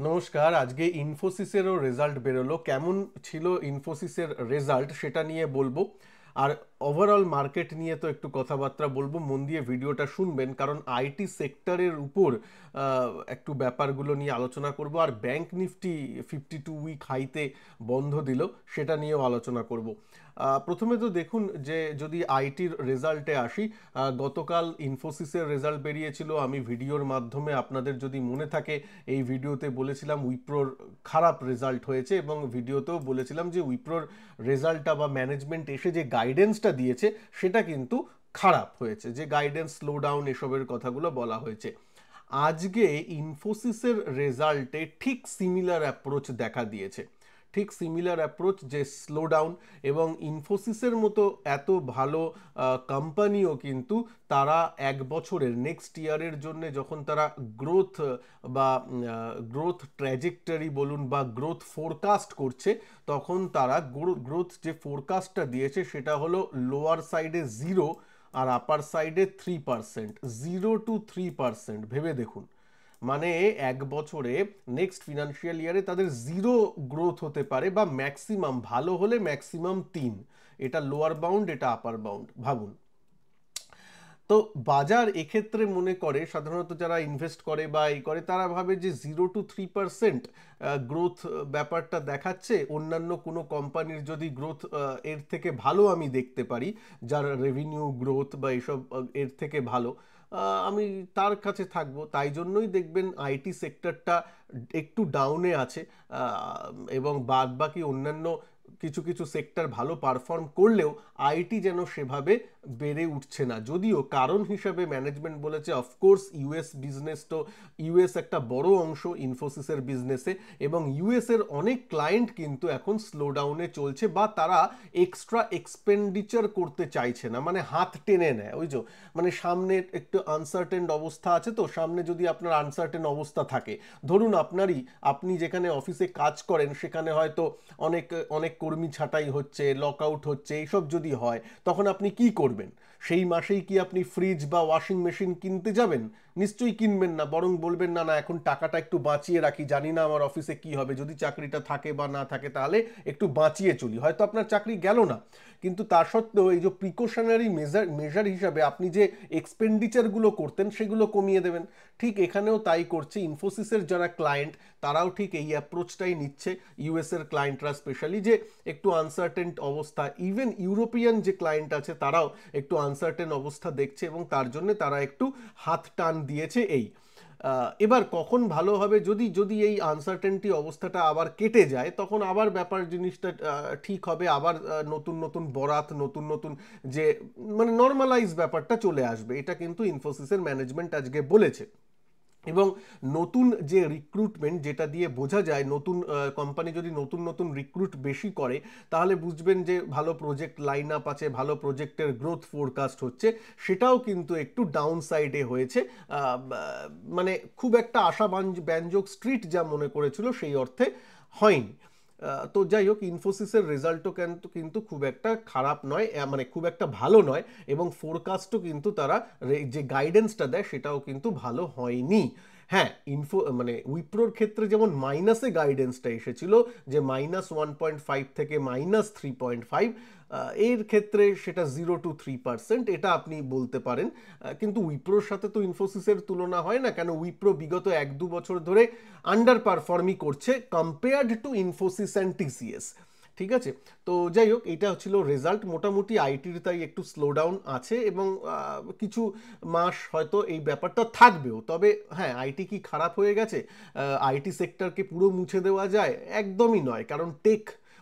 নমস্কার। আজকে ইনফোসিসেরও রেজাল্ট বেরোলো। কেমন ছিল ইনফোসিসের রেজাল্ট সেটা নিয়ে বলবো। আর ওভারঅল মার্কেট নিয়ে তো একটু কথাবার্তা বলবো। মন দিয়ে ভিডিওটা শুনবেন, কারণ আইটি সেক্টরের উপর একটু ব্যাপারগুলো নিয়ে আলোচনা করব। আর ব্যাংক নিফটি 52 উইক হাইতে বন্ধ দিল, সেটা নিয়েও আলোচনা করব। প্রথমে তো দেখুন যে যদি আইটির রেজাল্টে আসি, গতকাল ইনফোসিসের রেজাল্ট বেরিয়েছিল। আমি ভিডিওর মাধ্যমে, আপনাদের যদি মনে থাকে, এই ভিডিওতে বলেছিলাম উইপ্রোর খারাপ রেজাল্ট হয়েছে, এবং ভিডিওতেও বলেছিলাম যে উইপ্রোর রেজাল্টটা বা ম্যানেজমেন্ট এসে যে গাইডেন্সটা দিয়েছে সেটা কিন্তু খারাপ হয়েছে, যে গাইডেন্স স্লো ডাউন এসবের কথাগুলো বলা হয়েছে। আজকে ইনফোসিসের রেজাল্টে ঠিক সিমিলার অ্যাপ্রোচ দেখা দিয়েছে। ঠিক সিমিলার অ্যাপ্রোচ, যে স্লো ডাউন। এবং ইনফোসিসের মতো এত ভালো কোম্পানিও কিন্তু তারা এক বছরের, নেক্সট ইয়ারের জন্য যখন তারা গ্রোথ বা গ্রোথ ট্র্যাজেক্টরি বলুন বা গ্রোথ ফোরকাস্ট করছে, তখন তারা গ্রোথ যে ফোরকাস্টটা দিয়েছে সেটা হলো লোয়ার সাইডে 0 আর আপার সাইডে 3%। 0 to 3%, ভেবে দেখুন। মানে এক বছরে, নেক্সট ফিনান্সিয়াল ইয়ারে তাদের 0 গ্রোথ হতে পারে, বা ম্যাক্সিমাম ভালো হলে ম্যাক্সিমাম 3। এটা লোয়ার বাউন্ড, এটা আপার বাউন্ড, ভাবুন। তো বাজার এক্ষেত্রে মনে করে, সাধারণত যারা ইনভেস্ট করে বা এই করে, তারা ভাবে যে 0 to 3% গ্রোথ ব্যাপারটা দেখাচ্ছে। অন্যান্য কোনো কোম্পানির যদি গ্রোথ এর থেকে ভালো আমি দেখতে পারি, যার রেভিনিউ গ্রোথ বা এসব এর থেকে ভালো, আমি তার কাছে থাকবো। তাই জন্যই দেখবেন আইটি সেক্টরটা একটু ডাউনে আছে। এবং বাদ বাকি অন্যান্য কিছু কিছু সেক্টর ভালো পারফর্ম করলেও আইটি যেন সেভাবে বেড়ে উঠছে না। যদিও কারণ হিসাবে ম্যানেজমেন্ট বলেছে, অফকোর্স ইউএস বিজনেস, তো ইউএস একটা বড় অংশ ইনফোসিসের বিজনেসে, এবং ইউএস এর অনেক ক্লায়েন্ট কিন্তু এখন স্লো ডাউনে চলছে, বা তারা এক্সট্রা এক্সপেন্ডিচার করতে চাইছে না, মানে হাত টেনে নেয়। ওই যে, মানে সামনে একটু আনসার্টেন অবস্থা আছে, তো সামনে যদি আপনার আনসার্টেন অবস্থা থাকে, ধরুন আপনি যেখানে অফিসে কাজ করেন সেখানে হয়তো অনেক অনেক কর্মী ছাঁটাই হচ্ছে, লকআউট হচ্ছে, এইসব যদি হয়, তখন আপনি কি করবেন? সেই মাসেই কি আপনি ফ্রিজ বা ওয়াশিং মেশিন কিনতে যাবেন? নিশ্চয়ই কিনবেন না, বরং বলবেন না না, এখন টাকাটা একটু বাঁচিয়ে রাখি, জানি না আমার অফিসে কি হবে, যদি চাকরিটা থাকে বা না থাকে তাহলে একটু বাঁচিয়ে চলি। হয়তো আপনার চাকরি গেল না, কিন্তু তা সত্ত্বেও এই যে প্রিকশনারি মেজার হিসাবে আপনি যে এক্সপেন্ডিচারগুলো করতেন সেগুলো কমিয়ে দেবেন। ঠিক এখানেও তাই করছে ইনফোসিসের যারা ক্লায়েন্ট, তারাও ঠিক এই অ্যাপ্রোচটাই নিচ্ছে। ইউএস এর ক্লায়েন্টরা স্পেশালি, যে একটু আনসার্টেন অবস্থা, ইভেন ইউরোপিয়ান যে ক্লায়েন্ট আছে তারাও একটু আনসার্টেন অবস্থা দেখছে, এবং তার জন্য তারা একটু হাত টান দিয়েছে। এবার কখন ভালো হবে, যদি যদি এই আনসার্টেনটি অবস্থাটা আবার কেটে যায়, তখন আবার ব্যাপার জিনিসটা ঠিক হবে। আবার নতুন নতুন বরাত, নতুন নতুন যে, মানে নর্মালাইজ ব্যাপারটা চলে আসবে। এটা কিন্তু ইনফোসিসের ম্যানেজমেন্ট আজকে বলেছে। এবং নতুন যে রিক্রুটমেন্ট, যেটা দিয়ে বোঝা যায় নতুন কোম্পানি যদি নতুন নতুন রিক্রুট বেশি করে, তাহলে বুঝবেন যে ভালো প্রজেক্ট লাইন আপ আছে, ভালো প্রজেক্টের গ্রোথ ফোরকাস্ট হচ্ছে। সেটাও কিন্তু একটু ডাউন সাইডে হয়েছে। মানে খুব একটা ব্যঞ্জক স্ট্রিট যা মনে করেছিল সেই অর্থে হয়নি। তো যাই হোক, ইনফোসিসের রেজাল্টও কিন্তু খুব একটা খারাপ নয়, মানে খুব একটা ভালো নয়, এবং ফোরকাস্টও কিন্তু তারা যে গাইডেন্সটা দেয় সেটাও কিন্তু ভালো হয়নি। হ্যাঁ, মানে উইপ্রোর ক্ষেত্রে যেমন মাইনাসে গাইডেন্সটা এসেছিল, যে -1.5 থেকে -3.5, এর ক্ষেত্রে সেটা 0 to 3%, এটা আপনি বলতে পারেন। কিন্তু উইপ্রোর সাথে তো ইনফোসিসের তুলনা হয় না, কেন উইপ্রো বিগত 1-2 বছর ধরে আন্ডার পারফর্মই করছে compared two Infosys and TCS. ঠিক আছে। তো যাই হোক, এটা ছিল রেজাল্ট। মোটামুটি আইটির তাই একটু স্লো ডাউন আছে, এবং কিছু মাস হয়তো এই ব্যাপারটা থাকবেও। তবে হ্যাঁ, আইটি কি খারাপ হয়ে গেছে? আইটি সেক্টরকে পুরো মুছে দেওয়া যায়? একদমই নয়, কারণ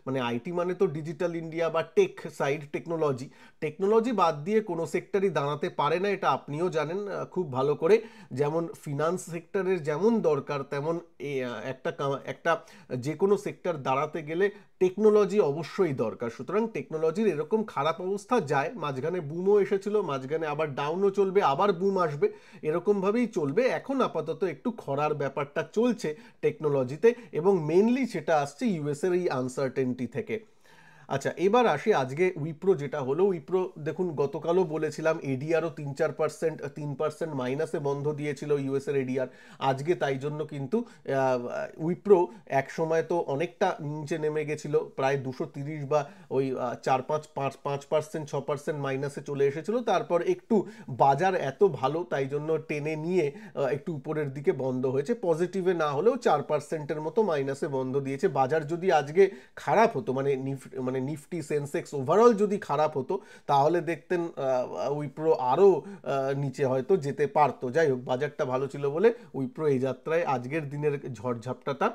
মানে আইটি মানে তো ডিজিটাল ইন্ডিয়া বা টেক সাইড, টেকনোলজি। টেকনোলজি বাদ দিয়ে কোনো সেক্টরই দাঁড়াতে পারে না, এটা আপনিও জানেন খুব ভালো করে। যেমন ফিনান্স সেক্টরের যেমন দরকার, তেমন একটা একটা যে কোনো সেক্টর দাঁড়াতে গেলে টেকনোলজি অবশ্যই দরকার। সুতরাং টেকনোলজির এরকম খারাপ অবস্থা যায়, মাঝখানে বুমও এসেছিল, মাঝখানে আবার ডাউনও চলবে, আবার বুম আসবে, এরকমভাবেই চলবে। এখন আপাতত একটু খরার ব্যাপারটা চলছে টেকনোলজিতে, এবং মেনলি সেটা আসছে ইউএসের এই আনসার্টেনটি থেকে। আচ্ছা, এবার আসি আজকে উইপ্রো যেটা হলো। উইপ্রো দেখুন গতকালও বলেছিলাম এডিআরও 3-4%, 3% মাইনাসে বন্ধ দিয়েছিল ইউএস এর এডিআর। আজকে তাই জন্য কিন্তু উইপ্রো এক সময় তো অনেকটা নিচে নেমে গেছিল, প্রায় 230 বা ওই 4-5% 6% মাইনাসে চলে এসেছিল। তারপর একটু বাজার এত ভালো তাই জন্য টেনে নিয়ে একটু উপরের দিকে বন্ধ হয়েছে, পজিটিভে না হলেও 4%-এর মতো মাইনাসে বন্ধ দিয়েছে। বাজার যদি আজকে খারাপ হতো, মানে নিফটি সেন্সেক্স ওভারঅল যদি খারাপ হতো, তাহলে দেখতেন উইপ্রো আরও নিচে হয়তো যেতে পারতো। যাই হোক, বাজারটা ভালো ছিল বলে উইপ্রো এই যাত্রায় আজকের দিনের ঝড়ঝাপটাটা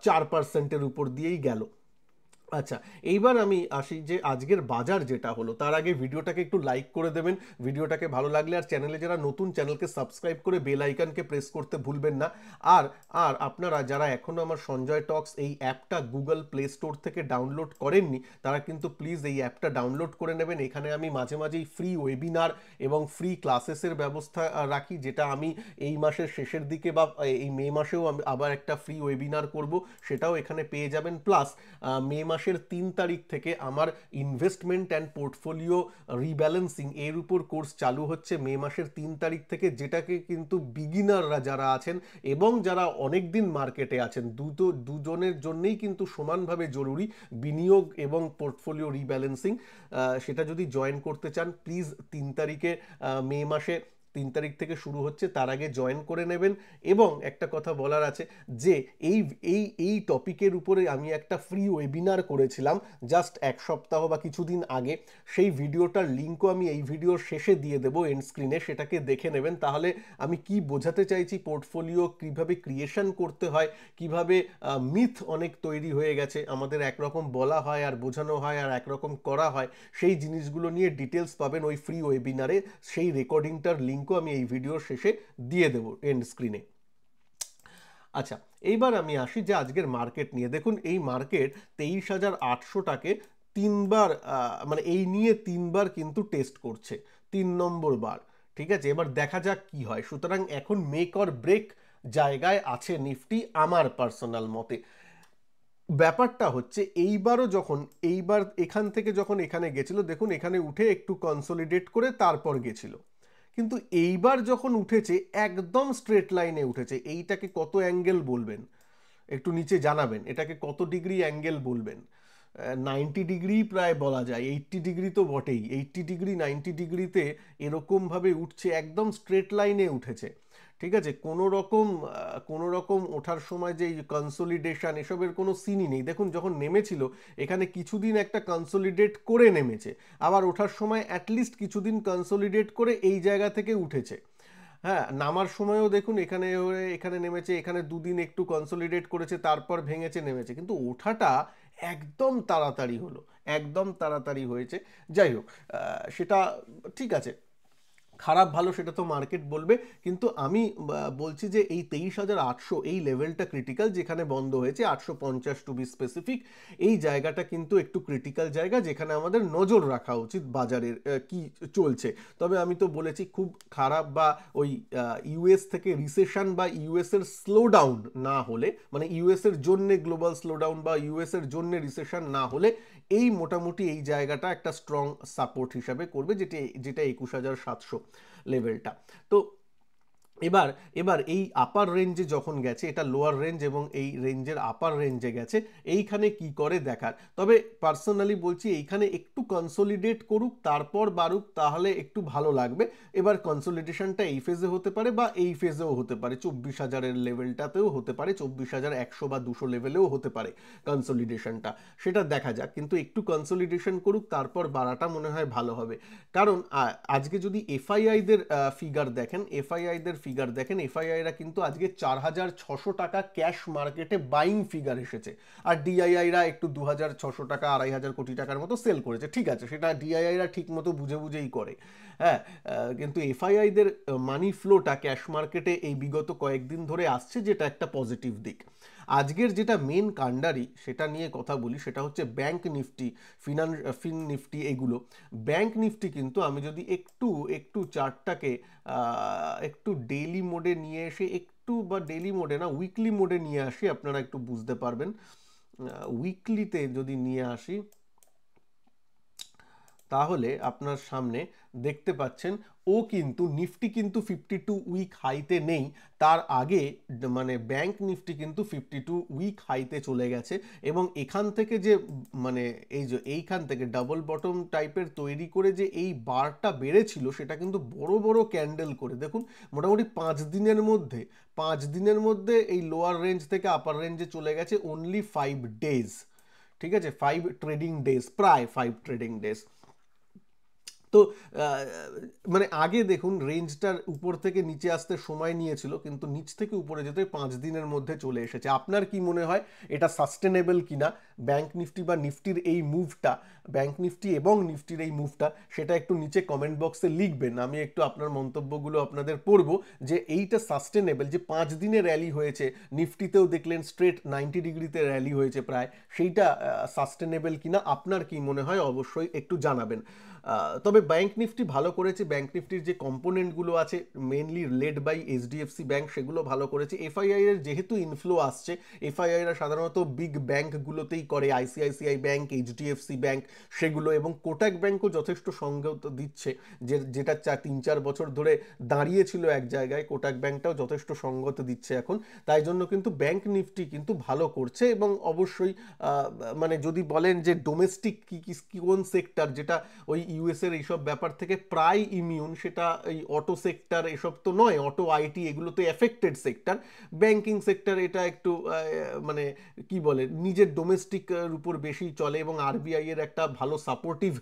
4%-এর উপর দিয়েই গেল। আচ্ছা, এইবার আমি আসি যে আজকের বাজার যেটা হলো, তার আগে ভিডিওটাকে একটু লাইক করে দেবেন ভিডিওটাকে ভালো লাগলে, আর চ্যানেলে যারা নতুন চ্যানেলকে সাবস্ক্রাইব করে বেল আইকনকে প্রেস করতে ভুলবেন না। আর আর আপনারা যারা এখনও আমার সঞ্জয় টক্স এই অ্যাপটা গুগল প্লে স্টোর থেকে ডাউনলোড করেননি, তারা কিন্তু প্লিজ এই অ্যাপটা ডাউনলোড করে নেবেন। এখানে আমি মাঝে মাঝেই ফ্রি ওয়েবিনার এবং ফ্রি ক্লাসেসের ব্যবস্থা রাখি, যেটা আমি এই মাসের শেষের দিকে বা এই মে মাসেও আমি আবার একটা ফ্রি ওয়েবিনার করব, সেটাও এখানে পেয়ে যাবেন। প্লাস মে মাসের 3 তারিখ থেকে আমার ইনভেস্টমেন্ট অ্যান্ড পোর্টফোলিও রিব্যালেন্সিং এর উপর কোর্স চালু হচ্ছে মে মাসের 3 তারিখ থেকে, যেটাকে কিন্তু বিগিনাররা যারা আছেন এবং যারা অনেক দিন মার্কেটে আছেন দুজনের জন্যই কিন্তু সমানভাবে জরুরি বিনিয়োগ এবং পোর্টফোলিও রিব্যালেন্সিং। সেটা যদি জয়েন করতে চান প্লিজ 3 তারিখে, মে মাসে 3 তারিখ থেকে শুরু হচ্ছে, তার আগে জয়েন করে নেবেন। এবং একটা কথা বলার আছে যে এই এই এই টপিকের উপরে আমি একটা ফ্রি ওয়েবিনার করেছিলাম জাস্ট এক সপ্তাহ বা কিছুদিন আগে। সেই ভিডিওটার লিঙ্কও আমি এই ভিডিওর শেষে দিয়ে দেবো এন্ড স্ক্রিনে, সেটাকে দেখে নেবেন। তাহলে আমি কি বোঝাতে চাইছি, পোর্টফোলিও কিভাবে ক্রিয়েশন করতে হয়, কিভাবে মিথ অনেক তৈরি হয়ে গেছে, আমাদের একরকম বলা হয় আর বোঝানো হয় আর একরকম করা হয়, সেই জিনিসগুলো নিয়ে ডিটেলস পাবেন ওই ফ্রি ওয়েবিনারে। সেই রেকর্ডিংটার লিঙ্কও আমি এই ভিডিওর শেষে দিয়ে দেবো এন্ড স্ক্রিনে। আচ্ছা, এইবার আমি আসি যে আজকের মার্কেট নিয়ে। দেখুন এই মার্কেট 23,800টাকে তিনবার, মানে এই নিয়ে তিনবার কিন্তু টেস্ট করছে, 3 নম্বর বার। ঠিক আছে, এবার দেখা যাক কি হয়। সুতরাং এখন মেক অর ব্রেক জায়গায় আছে নিফটি আমার পার্সোনাল মতে। ব্যাপারটা হচ্ছে এইবার এখান থেকে যখন এখানে গেছিল, দেখুন এখানে উঠে একটু কনসলিডেট করে তারপর গেছিল, কিন্তু এইবার যখন উঠেছে একদম স্ট্রেট লাইনে উঠেছে। এইটাকে কত অ্যাঙ্গেল বলবেন একটু নিচে জানাবেন, এটাকে কত ডিগ্রি অ্যাঙ্গেল বলবেন? 90 ডিগ্রি প্রায় বলা যায়, 80 ডিগ্রি তো বটেই। 80 ডিগ্রি 90 ডিগ্রিতে এরকমভাবে উঠছে, একদম স্ট্রেট লাইনে উঠেছে। ঠিক আছে, কোনো রকম ওঠার সময় যে কনসোলিডেশন এসবের কোনো সিনই নেই। দেখুন যখন নেমেছিল এখানে কিছুদিন একটা কনসোলিডেট করে নেমেছে, আবার ওঠার সময় অ্যাটলিস্ট কিছুদিন কনসোলিডেট করে এই জায়গা থেকে উঠেছে। হ্যাঁ, নামার সময়ও দেখুন এখানে নেমেছে, এখানে দুদিন একটু কনসোলিডেট করেছে, তারপর ভেঙেছে নেমেছে, কিন্তু ওঠাটা একদম তাড়াতাড়ি হলো, একদম তাড়াতাড়ি হয়েছে। যাই হোক, সেটা ঠিক আছে, খারাপ ভালো সেটা তো মার্কেট বলবে, কিন্তু আমি বলছি যে এই 23,800 এই লেভেলটা ক্রিটিক্যাল, যেখানে বন্ধ হয়েছে 850 টু বি স্পেসিফিক। এই জায়গাটা কিন্তু একটু ক্রিটিক্যাল জায়গা, যেখানে আমাদের নজর রাখা উচিত বাজারের কি চলছে। তবে আমি তো বলেছি খুব খারাপ বা ওই ইউএস থেকে রিসেশন বা ইউএস এর স্লোডাউন না হলে, মানে ইউএস এর জন্য গ্লোবাল স্লোডাউন বা ইউএস এর জন্য রিসেশন না হলে এই মোটামুটি এই জায়গাটা একটা স্ট্রং সাপোর্ট হিসাবে করবে, যেটা 21,700 লেভেলটা। তো এবার এবার এই আপার রেঞ্জে যখন গেছে, এটা লোয়ার রেঞ্জ এবং এই রেঞ্জের আপার রেঞ্জে গেছে, এইখানে কি করে দেখার। তবে পার্সোনালি বলছি এইখানে একটু কনসোলিডেট করুক তারপর বাড়ুক, তাহলে একটু ভালো লাগবে। এবার কনসোলিডেশনটা এই ফেজে হতে পারে বা এই ফেজেও হতে পারে, 24,000-এর লেভেলটাতেও হতে পারে, 24,100 বা 200 লেভেলেও হতে পারে কনসোলিডেশনটা, সেটা দেখা যাক। কিন্তু একটু কনসোলিডেশন করুক তারপর বাড়াটা মনে হয় ভালো হবে। কারণ আজকে যদি এফআইআইদের ফিগার দেখেন, এফআইআইরা কিন্তু আজকে 4,600 টাকা ক্যাশ মার্কেটে বাইং ফিগার এসেছে, আর ডিআইআইরা একটু 2,600 টাকা 2,500 কোটি টাকার মতো সেল করেছে। ঠিক আছে, সেটা ডিআইআইরা ঠিক মতো বুঝেই করে। হ্যাঁ, কিন্তু এফআইআইদের মানি ফ্লোটা ক্যাশ মার্কেটে এই বিগত কয়েকদিন ধরে আসছে, যেটা একটা পজিটিভ দিক। আজকের যেটা মেন কাণ্ডারি সেটা নিয়ে কথা বলি, সেটা হচ্ছে ব্যাংক নিফটি, ফিন নিফটি এগুলো। ব্যাংক নিফটি কিন্তু আমি যদি একটু চার্টটাকে একটু ডেইলি মোডে নিয়ে এসে, একটু বা ডেইলি মোডে না উইকলি মোডে নিয়ে আসি, আপনারা একটু বুঝতে পারবেন। উইকলিতে যদি নিয়ে আসি, তাহলে আপনার সামনে দেখতে পাচ্ছেন ও কিন্তু নিফটি কিন্তু 52 উইক হাইতে নেই, তার আগে মানে ব্যাংক নিফটি কিন্তু 52 উইক হাইতে চলে গেছে এবং এখান থেকে যে মানে এই যে এইখান থেকে ডাবল বটম টাইপের তৈরি করে যে এই বারটা বেড়েছিল সেটা কিন্তু বড় বড় ক্যান্ডেল করে দেখুন মোটামুটি 5 দিনের মধ্যে এই লোয়ার রেঞ্জ থেকে আপার রেঞ্জে চলে গেছে অনলি 5 ডেজ। ঠিক আছে, 5 ট্রেডিং ডেজ, প্রায় 5 ট্রেডিং ডেজ। তো মানে আগে দেখুন রেঞ্জটার উপর থেকে নিচে আসতে সময় নিয়েছিল, কিন্তু নিচ থেকে উপরে যেতে 5 দিনের মধ্যে চলে এসেছে। আপনার কি মনে হয় এটা সাস্টেনেবল কিনা ব্যাংক নিফটি বা নিফটির এই মুভটা, ব্যাংক নিফটি এবং নিফটির এই মুভটা, সেটা একটু নিচে কমেন্ট বক্সে লিখবেন। আমি একটু আপনার মন্তব্যগুলো আপনাদের পড়বো যে এইটা সাস্টেনেবল, যে 5 দিনে র্যালি হয়েছে, নিফটিতেও দেখলেন স্ট্রেট 90 ডিগ্রিতে র্যালি হয়েছে প্রায়, সেইটা সাস্টেনেবল কিনা আপনার কি মনে হয় অবশ্যই একটু জানাবেন। তবে ব্যাংক নিফটি ভালো করেছে, ব্যাংক নিফটির যে কম্পোনেন্টগুলো আছে mainly led by HDFC bank, সেগুলো ভালো করেছে। এফআইআই এর যেহেতু ইনফ্লো আসছে, এফআইআইরা সাধারণত বিগ ব্যাংকগুলোতেই করে, আইসিআইসিআই ব্যাংক, এইচডিএফসি ব্যাংক সেগুলো, এবং কোটাক ব্যাংকও যথেষ্ট সঙ্গত দিচ্ছে, যেটা 3-4 বছর ধরে দাঁড়িয়েছিল এক জায়গায়, কোটাক ব্যাংকটাও যথেষ্ট সঙ্গত দিচ্ছে এখন। তাই জন্য কিন্তু ব্যাংক নিফটি কিন্তু ভালো করছে। এবং অবশ্যই মানে যদি বলেন যে ডোমেস্টিক কি কোন সেক্টর যেটা ওই ইউএসের এইসব ব্যাপার থেকে প্রায় ইমিউন, সেটা এই অটো সেক্টর এসব তো নয়, অটো আইটি এগুলো তো এফেক্টেড সেক্টর। ব্যাংকিং সেক্টর এটা একটু মানে কি বলে নিজের ডোমেস্টিকের উপর বেশি চলে এবং আরবিআই এর একটা ভালো সাপোর্টিভ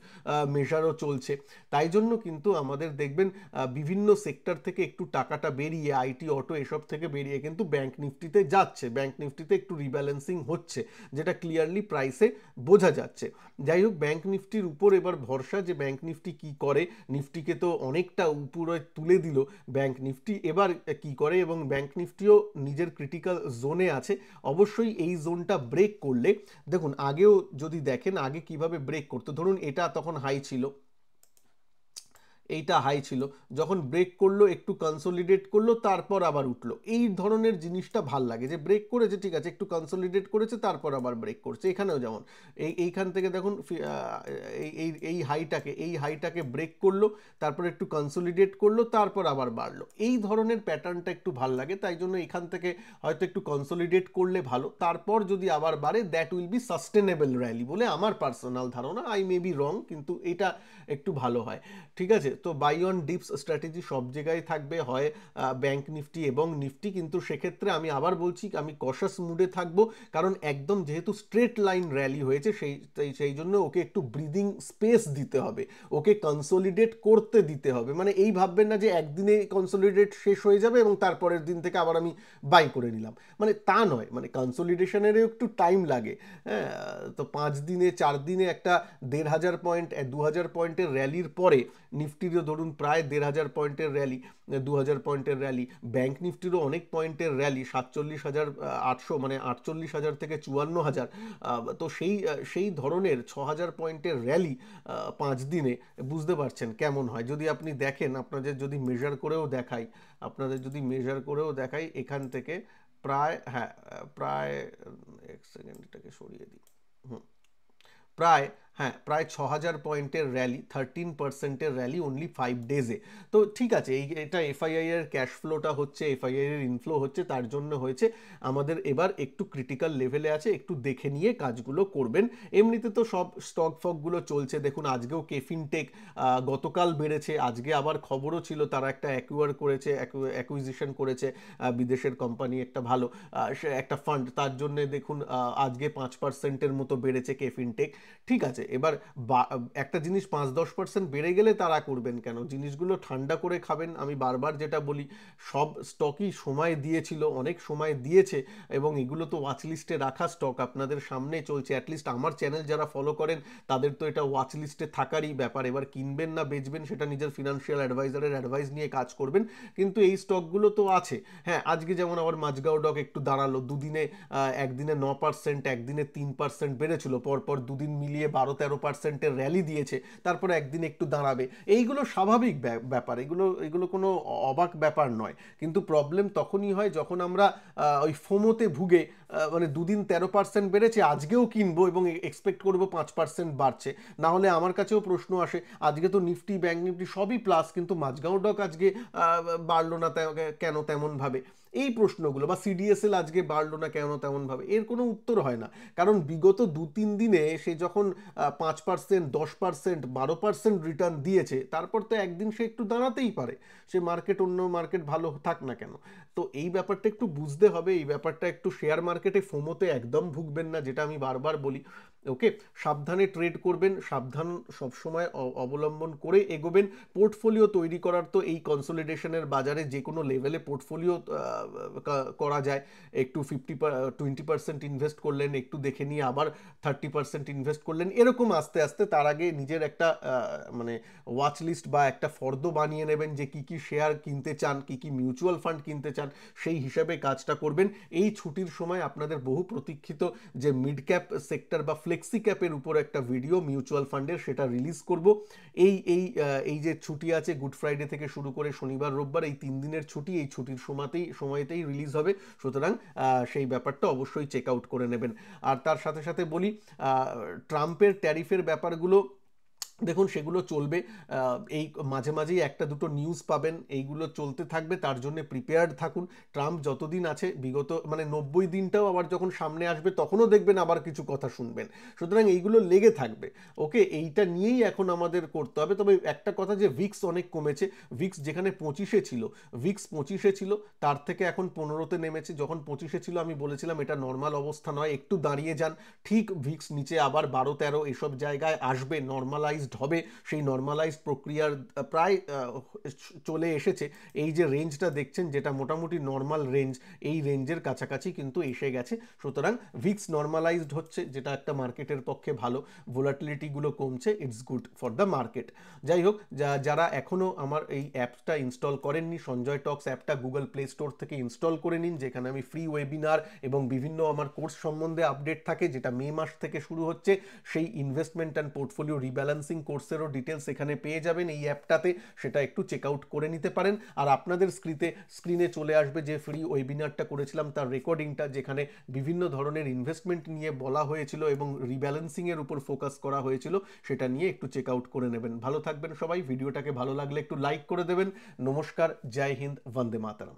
মেজারও চলছে। তাই জন্য কিন্তু আমাদের দেখবেন বিভিন্ন সেক্টর থেকে একটু টাকাটা বেরিয়ে আইটি অটো এসব থেকে বেরিয়ে কিন্তু ব্যাংক নিফটিতে যাচ্ছে, ব্যাংক নিফটিতে একটু রিব্যালেন্সিং হচ্ছে, যেটা ক্লিয়ারলি প্রাইসে বোঝা যাচ্ছে। যাই হোক, ব্যাংক নিফটির উপর এবার ভরসা যে ব্যাংক নিফটি কি করে। নিফটিকে তো অনেকটা উপরে তুলে দিল, ব্যাংক নিফটি এবার কি করে, এবং ব্যাংক নিফটিও নিজের ক্রিটিক্যাল জোনে আছে। অবশ্যই এই জোনটা ব্রেক করলে, দেখুন আগেও যদি দেখেন আগে কিভাবে ব্রেক করতো, ধরুন এটা তখন হাই ছিল, এইটা হাই ছিল, যখন ব্রেক করলো একটু কনসোলিডেট করলো তারপর আবার উঠলো, এই ধরনের জিনিসটা ভাল লাগে যে ব্রেক করেছে ঠিক আছে একটু কনসোলিডেট করেছে তারপর আবার ব্রেক করছে। এখানেও যেমন এইখান থেকে দেখুন এই হাইটাকে ব্রেক করলো, তারপর একটু কনসোলিডেট করলো, তারপর আবার বাড়লো, এই ধরনের প্যাটার্নটা একটু ভাল লাগে। তাই জন্য এখান থেকে হয়তো একটু কনসোলিডেট করলে ভালো, তারপর যদি আবার বাড়ে that will be sustainable rally বলে আমার পার্সোনাল ধারণা। আই মে বি রং, কিন্তু এটা একটু ভালো হয়। ঠিক আছে, তো বাই অন ডিপস স্ট্র্যাটেজি সব জায়গায় থাকবে, হয় ব্যাংক নিফটি এবং নিফটি, কিন্তু সেক্ষেত্রে আমি আবার বলছি আমি কশাস মুডে থাকবো, কারণ একদম যেহেতু স্ট্রেট লাইন র্যালি হয়েছে সেই জন্য ওকে একটু ব্রিদিং স্পেস দিতে হবে, ওকে কনসোলিডেট করতে দিতে হবে। মানে এই ভাববেন না যে একদিনে কনসোলিডেট শেষ হয়ে যাবে এবং তারপরের দিন থেকে আবার আমি বাই করে নিলাম, মানে তা নয়, মানে কনসোলিডেশনেরও একটু টাইম লাগে। হ্যাঁ, তো 5 দিনে 4 দিনে একটা 1,500 পয়েন্ট 2,000 পয়েন্টের র্যালির পরে নিফটিরও ধরুন প্রায় 1,500 পয়েন্টের র্যালি, 2,000 পয়েন্টের র্যালি, ব্যাংক নিফটিরও অনেক পয়েন্টের র্যালি, 47,800 মানে 48,000 থেকে 54,000। তো সেই ধরনের 6,000 পয়েন্টের র্যালি 5 দিনে, বুঝতে পারছেন কেমন হয়। যদি আপনি দেখেন, আপনাদের যদি মেজার করেও দেখাই এখান থেকে প্রায়, হ্যাঁ প্রায়, এক সেকেন্ড এটাকে সরিয়ে দিই, প্রায় 6,000 পয়েন্টের র্যালি, 13%-এর র্যালি অনলি 5 ডেজে। তো ঠিক আছে, এটা এফআইআই এর ক্যাশ ফ্লোটা হচ্ছে, এফআইআই এর ইনফ্লো হচ্ছে, তার জন্য হয়েছে। আমাদের এবার একটু ক্রিটিক্যাল লেভেলে আছে, একটু দেখে নিয়ে কাজগুলো করবেন। এমনিতে তো সব স্টক ফকগুলো চলছে, দেখুন আজকেও কেফিনটেক গতকাল বেড়েছে, আজকে আবার খবরও ছিল তারা একটা অ্যাকুইজিশন করেছে, বিদেশের কোম্পানি একটা ভালো একটা ফান্ড, তার জন্য দেখুন আজকে 5%-এর মতো বেড়েছে কেফিনটেক। ঠিক আছে, এবার একটা জিনিস 5-10% বেড়ে গেলে তারা করবেন কেন, জিনিসগুলো ঠান্ডা করে খাবেন। আমি বারবার যেটা বলি, সব স্টকই সময় দিয়েছিল, অনেক সময় দিয়েছে, এবং এগুলো তো ওয়াচ লিস্টে রাখা স্টক, আপনাদের সামনে চলছে। অ্যাটলিস্ট আমার চ্যানেল যারা ফলো করেন তাদের তো এটা ওয়াচ লিস্টে থাকারই ব্যাপার। এবার কিনবেন না বেচবেন সেটা নিজের ফিনান্সিয়াল অ্যাডভাইজারের অ্যাডভাইস নিয়ে কাজ করবেন, কিন্তু এই স্টকগুলো তো আছে। হ্যাঁ, আজকে যেমন আবার মাঝগাঁও ডক একটু দাঁড়ালো, দুদিনে একদিনে 9%, একদিনে 3% বেড়েছিল, পরপর দুদিন মিলিয়ে 12-13% র্যালি দিয়েছে, তারপরে একদিন একটু দাঁড়াবে, এইগুলো স্বাভাবিক ব্যাপার, এগুলো কোনো অবাক ব্যাপার নয়। কিন্তু প্রবলেম তখনই হয় যখন আমরা ওই ফোমোতে ভুগে মানে দুদিন 13% বেড়েছে আজকেও কিনবো এবং এক্সপেক্ট করবো 5% বাড়ছে। না হলে আমার কাছেও প্রশ্ন আসে, আজকে তো নিফটি ব্যাংক নিফটি সবই প্লাস, কিন্তু মাঝগাঁও ডক আজকে বাড়লো না কেন তেমন ভাবে, এই প্রশ্নগুলো, বা সিডিএসএল আজকে বাড়লো না কেন তেমন ভাবে, এর কোনো উত্তর হয় না। কারণ বিগত 2-3 দিনে সে যখন 5%, 10%, 12% রিটার্ন দিয়েছে, তারপর তো একদিন সে একটু দাঁড়াতেই পারে, সে মার্কেট অন্য মার্কেট ভালো থাক না কেন। তো এই ব্যাপারটা একটু বুঝতে হবে, এই ব্যাপারটা একটু, শেয়ার মার্কেটে ফোমোতে একদম ভুগবেন না, যেটা আমি বারবার বলি। ওকে, সাবধানে ট্রেড করবেন, সাবধান সবসময় অবলম্বন করে এগোবেন। পোর্টফোলিও তৈরি করার তো এই কনসলিডেশনের বাজারে যে কোনো লেভেলে পোর্টফোলিও করা যায়। একটু 20% ইনভেস্ট করলেন, একটু দেখে নিয়ে আবার 30% ইনভেস্ট করলেন, এরকম আস্তে আস্তে। তার আগে নিজের একটা মানে ওয়াচ লিস্ট বা একটা ফর্দ বানিয়ে নেবেন যে কি কি শেয়ার কিনতে চান, কি কি মিউচুয়াল ফান্ড কিনতে চান, সেই হিসাবে কাজটা করবেন। এই ছুটির সময় আপনাদের বহু প্রতীক্ষিত যে মিড ক্যাপ সেক্টর বা ফ্লেক্সি ক্যাপের উপর একটা ভিডিও মিউচুয়াল ফান্ডের, সেটা রিলিজ করব। এই যে ছুটি আছে, গুড ফ্রাইডে থেকে শুরু করে শনিবার রোববার, এই 3 দিনের ছুটি, এই ছুটির সময়তেই রিলিজ হবে। সুতরাং সেই ব্যাপারটা অবশ্যই চেক আউট করে নেবেন। আর তার সাথে সাথে বলি, ট্রাম্পের ট্যারিফের ব্যাপারগুলো দেখুন, সেগুলো চলবে, এই মাঝে মাঝেই একটা দুটো নিউজ পাবেন, এইগুলো চলতে থাকবে, তার জন্য প্রিপেয়ার্ড থাকুন। ট্রাম্প যতদিন আছে, বিগত মানে 90 দিনটাও আবার যখন সামনে আসবে তখনও দেখবেন আবার কিছু কথা শুনবেন। সুতরাং এইগুলো লেগে থাকবে। ওকে, এইটা নিয়েই এখন আমাদের করতে হবে। তবে একটা কথা, যে ভিক্স অনেক কমেছে, ভিক্স যেখানে 25-এ ছিল, ভিক্স 25-এ ছিল, তার থেকে এখন 15-তে নেমেছে। যখন 25-এ ছিল আমি বলেছিলাম এটা নর্মাল অবস্থা নয়, একটু দাঁড়িয়ে যান। ঠিক ভিক্স নিচে আবার 12-13 এসব জায়গায় আসবে, নর্মালাইজড হবে। সেই নর্মালাইজ প্রক্রিয়ার প্রায় চলে এসেছে। এই যে রেঞ্জটা দেখছেন, যেটা মোটামুটি নর্মাল রেঞ্জ, এই রেঞ্জের কাছাকাছি কিন্তু এসে গেছে। সুতরাং ভিক্স নর্মালাইজড হচ্ছে, যেটা একটা মার্কেটের পক্ষে ভালো। ভোলাটিলিটিগুলো কমছে, it's good for the market. যাই হোক, যারা এখনও আমার এই অ্যাপটা ইনস্টল করেননি, সঞ্জয় টক্স অ্যাপটা গুগল প্লে স্টোর থেকে ইনস্টল করে নিন, যেখানে আমি ফ্রি ওয়েবিনার এবং বিভিন্ন আমার কোর্স সম্বন্ধে আপডেট থাকে, যেটা মে মাস থেকে শুরু হচ্ছে। সেই ইনভেস্টমেন্ট অ্যান্ড পোর্টফোলিও রিব্যালেন্সিং কোর্সেরও ডিটেলস এখানে পেয়ে যাবেন এই অ্যাপটাতে, সেটা একটু চেক আউট করে নিতে পারেন। আর আপনাদের স্ক্রিনে চলে আসবে যে ফ্রি ওয়েবিনারটা করেছিলাম তার রেকর্ডিংটা, যেখানে বিভিন্ন ধরনের ইনভেস্টমেন্ট নিয়ে বলা হয়েছিল এবং রিব্যালেন্সিংয়ের উপর ফোকাস করা হয়েছিল, সেটা নিয়ে একটু চেক আউট করে নেবেন। ভালো থাকবেন সবাই। ভিডিওটাকে ভালো লাগলে একটু লাইক করে দেবেন। নমস্কার, জয় হিন্দ, বন্দে মাতরম।